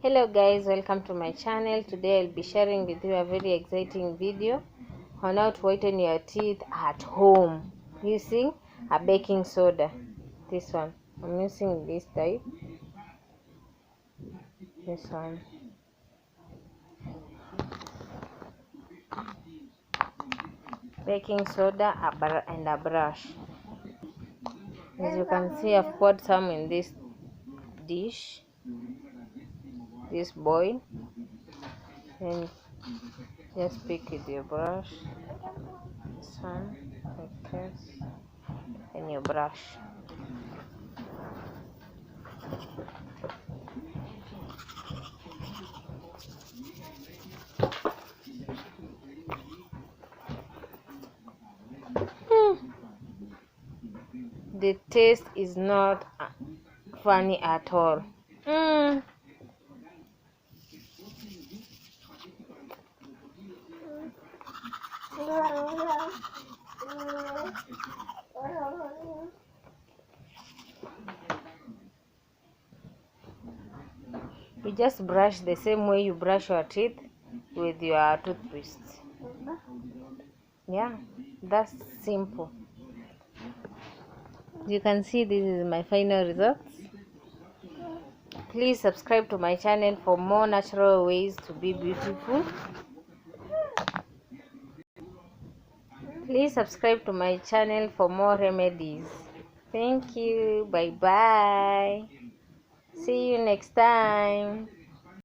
Hello guys, welcome to my channel. Today I'll be sharing with you a very exciting video on how to whiten your teeth at home using a baking soda. This one, I'm using this type. This one. Baking soda and a brush. As you can see, I've poured some in this dish, this bowl. Then just pick with your brush. This one, like this. And your brush. The taste is not funny at all. You just brush the same way you brush your teeth with your toothpaste. Yeah, that's simple. You can see this is my final results. Please subscribe to my channel for more natural ways to be beautiful. Please subscribe to my channel for more remedies. Thank you. Bye bye. See you next time.